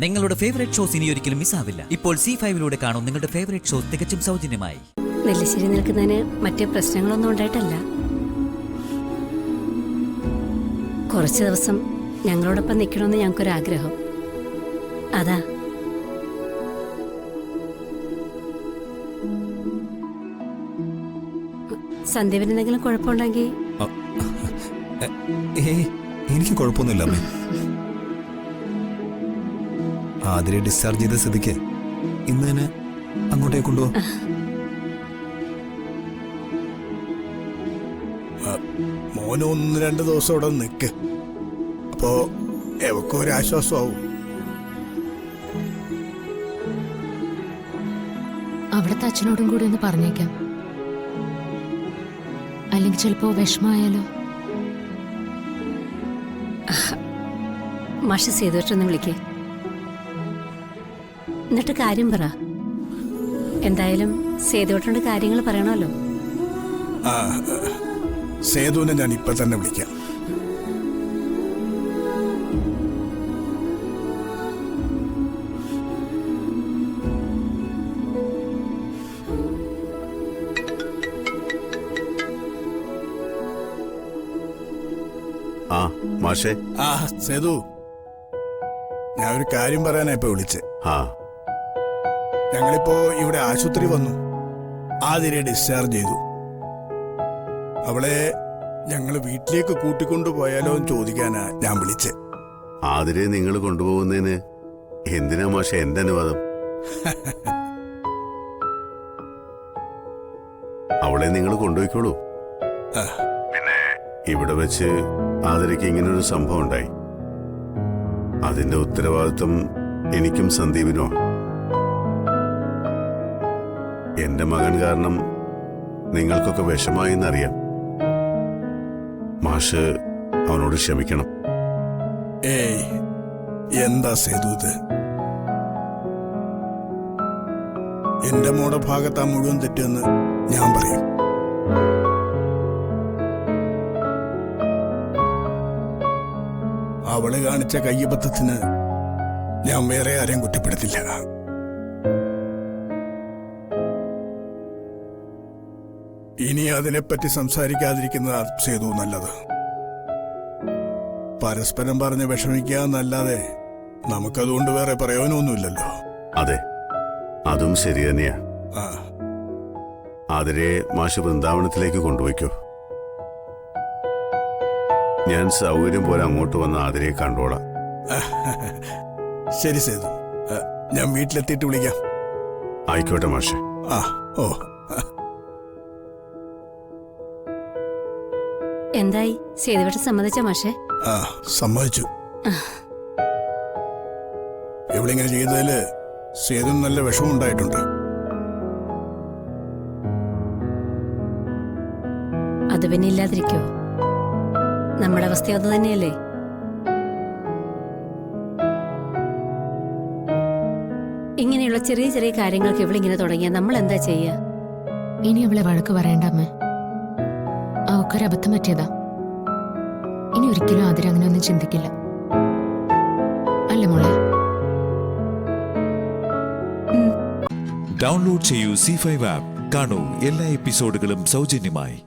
നിങ്ങളുടെ favourite shows ഇനി ഒരിക്കലും മിസ്സാവില്ല. ഇപ്പോൾ C5 കാണും നിങ്ങളുടെ ഫേവറേറ്റ് ഷോസ് തികച്ചും സൗജന്യമായി. നെല്ലിശ്ശേരി നിൽക്കുന്നതിന് മറ്റു പ്രശ്നങ്ങളൊന്നും ഉണ്ടായിട്ടല്ല. കുറച്ച് ദിവസം ഞങ്ങളോടൊപ്പം നിൽക്കണമെന്ന് ഞങ്ങൾക്കൊരാഗ്രഹം. അതാ. സന്ദീപിന് എന്തെങ്കിലും കുഴപ്പമുണ്ടെങ്കിൽ എനിക്ക് കുഴപ്പമൊന്നുമില്ല അമ്മേ. ആതിരെ ഡിസ്ചാർജ് ചെയ്ത സ്ഥിതിക്ക് ഇന്ന് തന്നെ അങ്ങോട്ടേക്ക് കൊണ്ടുപോകും. മോന് 1-2 ദിവസം ഇവിടെ നിൽക്ക്. അപ്പോ എവക്കും ഒരു ആശ്വാസമാവും. അവിടുത്തെ അച്ഛനോടും കൂടി ഒന്ന് പറഞ്ഞേക്കാം. അല്ലെങ്കിൽ ചിലപ്പോ വിഷമായാലോ. മാഷ് സേതുവേട്ടൊന്ന് വിളിക്കേ, എന്നിട്ട് കാര്യം പറ. എന്തായാലും സേതുവേട്ടനോട് കാര്യങ്ങൾ പറയണമല്ലോ. സേതുവിനെ ഞാൻ ഇപ്പൊ തന്നെ വിളിക്കാം. മാഷേ. സേതു, ഞാൻ ഒരു കാര്യം പറയാനാ ഇപ്പൊ വിളിച്ചേ. ഞങ്ങളിപ്പോ ഇവിടെ ആശുപത്രി വന്നു. ആതിരെ ഡിസ്ചാർജ് ചെയ്തു. അവളെ ഞങ്ങൾ വീട്ടിലേക്ക് കൂട്ടിക്കൊണ്ടുപോയാലോ എന്ന് ചോദിക്കാനാ ഞാൻ വിളിച്ചേ. ആതിരെ നിങ്ങൾ കൊണ്ടുപോകുന്നതിന് എന്തിനാ മാഷെ എന്റെ അനുവാദം? അവളെ നിങ്ങൾ കൊണ്ടുപോയിക്കോളൂ. പിന്നെ ഇവിടെ വെച്ച് ആതിരയ്ക്ക് ഇങ്ങനൊരു സംഭവം ഉണ്ടായി. അതിന്റെ ഉത്തരവാദിത്വം എനിക്കും സന്ദീപിനോ. എന്റെ മകൻ കാരണം നിങ്ങൾക്കൊക്കെ വിഷമായി എന്നറിയാം. മാഷ് അവനോട് ക്ഷമിക്കണം. ഏയ്, എന്താ സേതു ഇത്? എന്റെ മോടെ ഭാഗത്താ മുഴുവൻ തെറ്റെന്ന് ഞാൻ പറയും. അവള് കാണിച്ച കയ്യബദ്ധത്തിന് ഞാൻ വേറെ ആരെയും കുറ്റപ്പെടുത്തില്ല. ഇനി അതിനെപ്പറ്റി സംസാരിക്കാതിരിക്കുന്നതാ സേതു നല്ലത്. പരസ്പരം പറഞ്ഞ് വിഷമിക്കാന്നല്ലാതെ നമുക്കതുകൊണ്ട് വേറെ പ്രയോജനമൊന്നുമില്ലല്ലോ. അതെ, അതും ശരി തന്നെയാ. ആതിരെ മാഷ് വൃന്ദാവനത്തിലേക്ക് കൊണ്ടുപോയിക്കോ. ഞാൻ സൗകര്യം പോലെ അങ്ങോട്ട് വന്ന് ആതിരയെ കണ്ടോളാം. ശരി സേതു, ഞാൻ വീട്ടിലെത്തിയിട്ട് വിളിക്കാം. ആയിക്കോട്ടെ മാഷെ. ഓ, എന്തായി, സേതുവേട്ടൻ സമ്മതിച്ച മാഷേ? സമ്മതിച്ചു. ഇവളിങ്ങനെ ചെയ്തതില് സേതു നല്ല വിഷമമുണ്ടായിട്ടുണ്ട്. അത് പിന്നെ ഇല്ലാതിരിക്കോ? നമ്മുടെ അവസ്ഥ അത് തന്നെയല്ലേ. ഇങ്ങനെയുള്ള ചെറിയ ചെറിയ കാര്യങ്ങൾക്ക് ഇവളിങ്ങനെ തുടങ്ങിയാൽ നമ്മൾ എന്താ ചെയ്യാ? ഇനി അവളെ വഴക്ക് പറയണ്ട അമ്മ. അവക്കൊരബദ്ധം പറ്റിയതാ. ഇനി ഒരിക്കലും ആതിര അങ്ങനെ ഒന്നും ചിന്തിക്കില്ല. അല്ലേ മോളെ? ഡൗൺലോഡ് ചെയ്യൂ C5 ആപ്പ്. കാണൂ എല്ലാ എപ്പിസോഡുകളും സൗജന്യമായി.